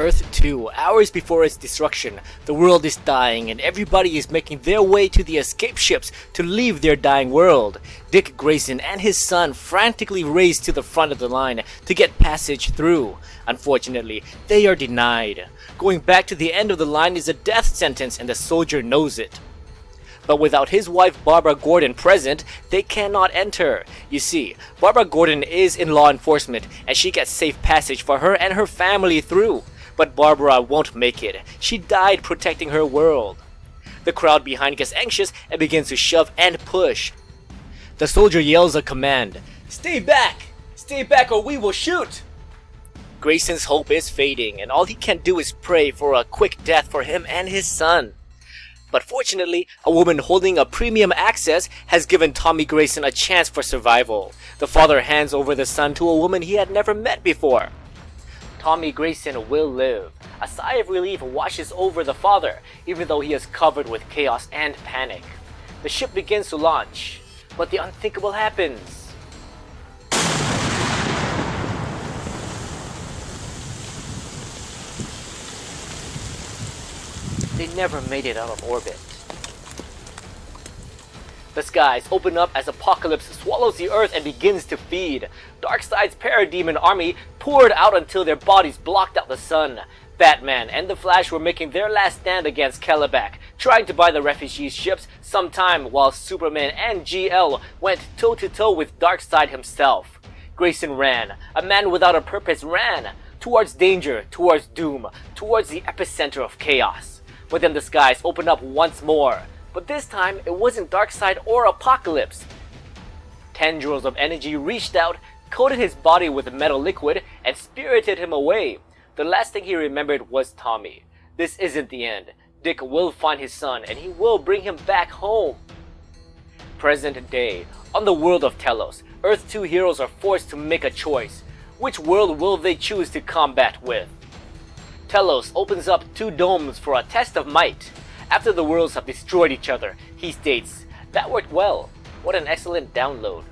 Earth 2, hours before its destruction, the world is dying and everybody is making their way to the escape ships to leave their dying world. Dick Grayson and his son frantically race to the front of the line to get passage through. Unfortunately, they are denied. Going back to the end of the line is a death sentence and the soldier knows it. But without his wife Barbara Gordon present, they cannot enter. You see, Barbara Gordon is in law enforcement and she gets safe passage for her and her family through. But Barbara won't make it. She died protecting her world. The crowd behind gets anxious and begins to shove and push. The soldier yells a command. Stay back or we will shoot! Grayson's hope is fading and all he can do is pray for a quick death for him and his son. But fortunately, a woman holding a premium access has given Tommy Grayson a chance for survival. The father hands over the son to a woman he had never met before. Tommy Grayson will live. A sigh of relief washes over the father, even though he is covered with chaos and panic. The ship begins to launch, but the unthinkable happens. They never made it out of orbit. The skies open up as Apocalypse swallows the earth and begins to feed. Darkseid's parademon army poured out until their bodies blocked out the sun. Batman and the Flash were making their last stand against Calabac, trying to buy the refugee ships sometime while Superman and GL went toe-to-toe with Darkseid himself. Grayson ran. A man without a purpose ran. Towards danger, towards doom, towards the epicenter of chaos. But then the skies opened up once more. But this time, it wasn't Darkseid or Apocalypse. Tendrils of energy reached out, coated his body with metal liquid, and spirited him away. The last thing he remembered was Tommy. This isn't the end. Dick will find his son, and he will bring him back home. Present day. On the world of Telos, Earth 2 heroes are forced to make a choice. Which world will they choose to combat with? Telos opens up 2 domes for a test of might. After the worlds have destroyed each other, he states, "That worked well. What an excellent download."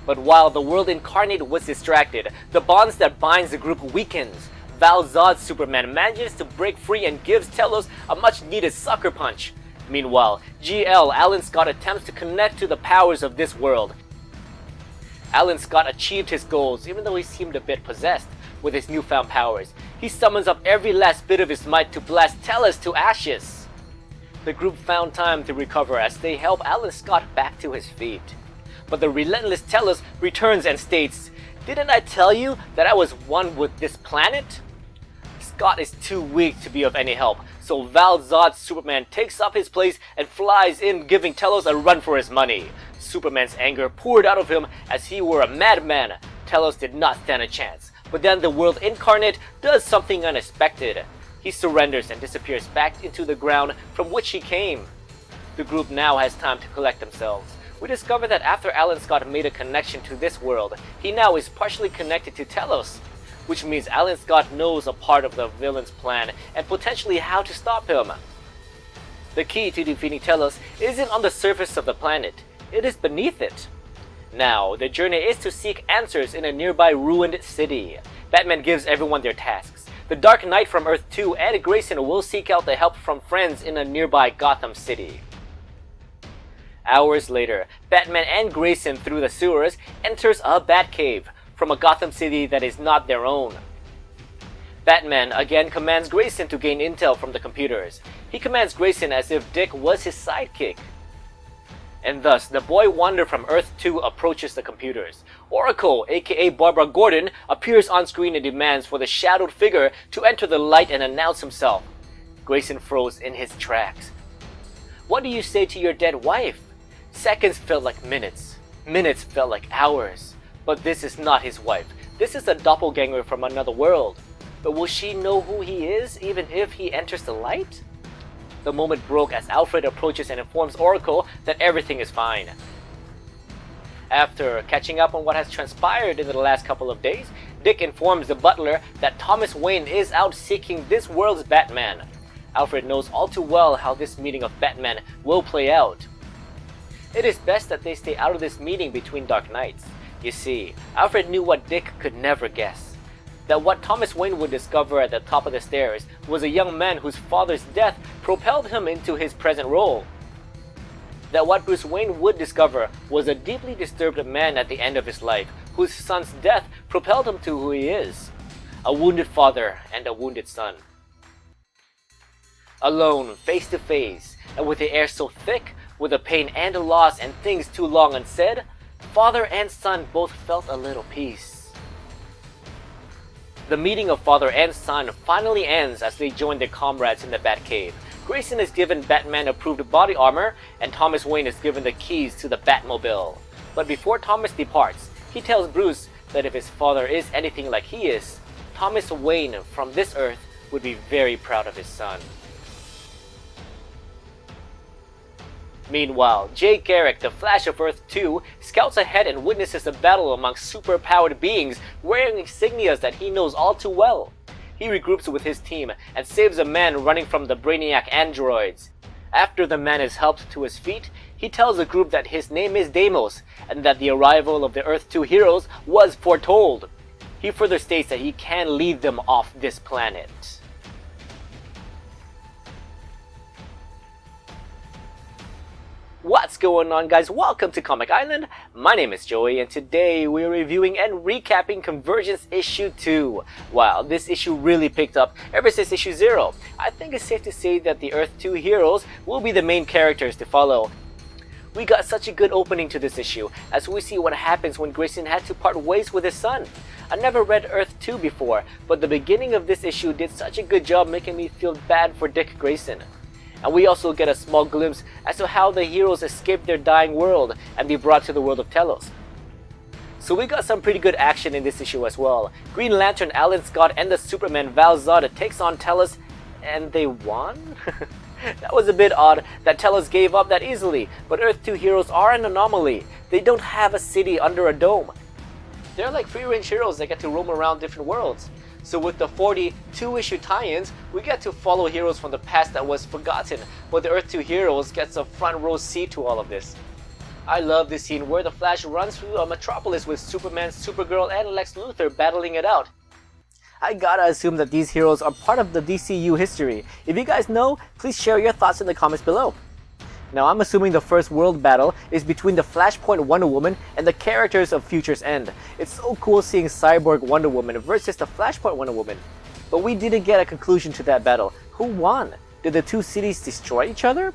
But while the world incarnate was distracted, the bonds that binds the group weakens. Val Zod's Superman manages to break free and gives Telos a much needed sucker punch. Meanwhile, GL Alan Scott attempts to connect to the powers of this world. Alan Scott achieved his goals even though he seemed a bit possessed. With his newfound powers, he summons up every last bit of his might to blast Telos to ashes. The group found time to recover as they help Alan Scott back to his feet. But the relentless Telos returns and states, "Didn't I tell you that I was one with this planet?" Scott is too weak to be of any help, so Val Zod's Superman takes up his place and flies in, giving Telos a run for his money. Superman's anger poured out of him as he were a madman. Telos did not stand a chance. But then the world incarnate does something unexpected. He surrenders and disappears back into the ground from which he came. The group now has time to collect themselves. We discover that after Alan Scott made a connection to this world, he now is partially connected to Telos, which means Alan Scott knows a part of the villain's plan and potentially how to stop him. The key to defeating Telos isn't on the surface of the planet, it is beneath it. Now, the journey is to seek answers in a nearby ruined city. Batman gives everyone their tasks. The Dark Knight from Earth 2 and Grayson will seek out the help from friends in a nearby Gotham City. Hours later, Batman and Grayson through the sewers enters a Batcave from a Gotham City that is not their own. Batman again commands Grayson to gain intel from the computers. He commands Grayson as if Dick was his sidekick. And thus, the boy wonder from Earth 2 approaches the computers. Oracle, aka Barbara Gordon, appears on screen and demands for the shadowed figure to enter the light and announce himself. Grayson froze in his tracks. "What do you say to your dead wife?" Seconds felt like minutes. Minutes felt like hours. But this is not his wife. This is a doppelganger from another world. But will she know who he is, even if he enters the light? The moment broke as Alfred approaches and informs Oracle that everything is fine. After catching up on what has transpired in the last couple of days, Dick informs the butler that Thomas Wayne is out seeking this world's Batman. Alfred knows all too well how this meeting of Batman will play out. It is best that they stay out of this meeting between Dark Knights. You see, Alfred knew what Dick could never guess. that what Thomas Wayne would discover at the top of the stairs was a young man whose father's death propelled him into his present role. That what Bruce Wayne would discover was a deeply disturbed man at the end of his life, whose son's death propelled him to who he is. A wounded father and a wounded son. Alone, face to face, and with the air so thick, with the pain and the loss and things too long unsaid, father and son both felt a little peace. The meeting of father and son finally ends as they join their comrades in the Batcave. Grayson is given Batman-approved body armor, and Thomas Wayne is given the keys to the Batmobile. But before Thomas departs, he tells Bruce that if his father is anything like he is, Thomas Wayne from this Earth would be very proud of his son. Meanwhile, Jay Garrick, the Flash of Earth 2, scouts ahead and witnesses a battle among super-powered beings wearing insignias that he knows all too well. He regroups with his team and saves a man running from the Brainiac androids. After the man is helped to his feet, he tells the group that his name is Deimos and that the arrival of the Earth 2 heroes was foretold. He further states that he can lead them off this planet. What's going on, guys? Welcome to Comic Island. My name is Joey, and today we're reviewing and recapping Convergence issue 2. Wow, this issue really picked up ever since issue 0. I think it's safe to say that the Earth 2 heroes will be the main characters to follow. We got such a good opening to this issue, as we see what happens when Grayson had to part ways with his son. I never read Earth 2 before, but the beginning of this issue did such a good job making me feel bad for Dick Grayson. And we also get a small glimpse as to how the heroes escape their dying world and be brought to the world of Telos. So we got some pretty good action in this issue as well. Green Lantern Alan Scott and the Superman Val Zod takes on Telos, and they won? That was a bit odd that Telos gave up that easily, but Earth 2 heroes are an anomaly. They don't have a city under a dome. They're like free-range heroes that get to roam around different worlds. So with the 42 issue tie-ins, we get to follow heroes from the past that was forgotten, but the Earth 2 heroes gets a front row seat to all of this. I love this scene where the Flash runs through a metropolis with Superman, Supergirl, and Lex Luthor battling it out. I gotta assume that these heroes are part of the DCU history. If you guys know, please share your thoughts in the comments below. Now, I'm assuming the first world battle is between the Flashpoint Wonder Woman and the characters of Future's End. It's so cool seeing Cyborg Wonder Woman versus the Flashpoint Wonder Woman. But we didn't get a conclusion to that battle. Who won? Did the two cities destroy each other?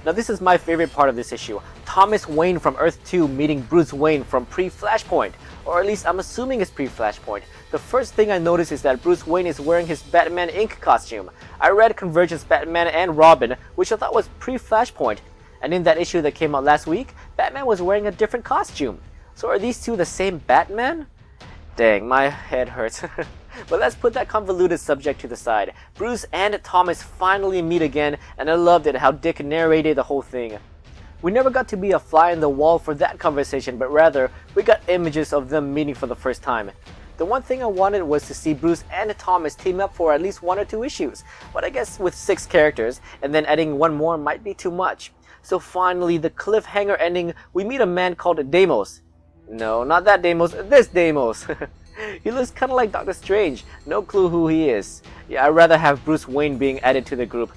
Now, this is my favorite part of this issue. Thomas Wayne from Earth 2 meeting Bruce Wayne from pre-Flashpoint. Or at least I'm assuming it's pre-Flashpoint. The first thing I noticed is that Bruce Wayne is wearing his Batman Inc. costume. I read Convergence Batman and Robin, which I thought was pre-Flashpoint. And in that issue that came out last week, Batman was wearing a different costume. So are these two the same Batman? Dang, my head hurts. But let's put that convoluted subject to the side. Bruce and Thomas finally meet again, and I loved it how Dick narrated the whole thing. We never got to be a fly in the wall for that conversation, but rather, we got images of them meeting for the first time. The one thing I wanted was to see Bruce and Thomas team up for at least 1 or 2 issues, but I guess with 6 characters, and then adding 1 more might be too much. So finally, the cliffhanger ending, we meet a man called Deimos. No, not that Deimos, this Deimos. He looks kinda like Doctor Strange, no clue who he is. Yeah, I'd rather have Bruce Wayne being added to the group.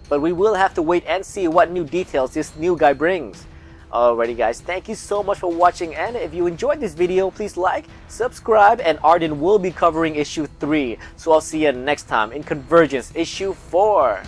But we will have to wait and see what new details this new guy brings. Alrighty guys, thank you so much for watching, and if you enjoyed this video, please like, subscribe, and Arden will be covering issue 3. So I'll see you next time in Convergence issue 4.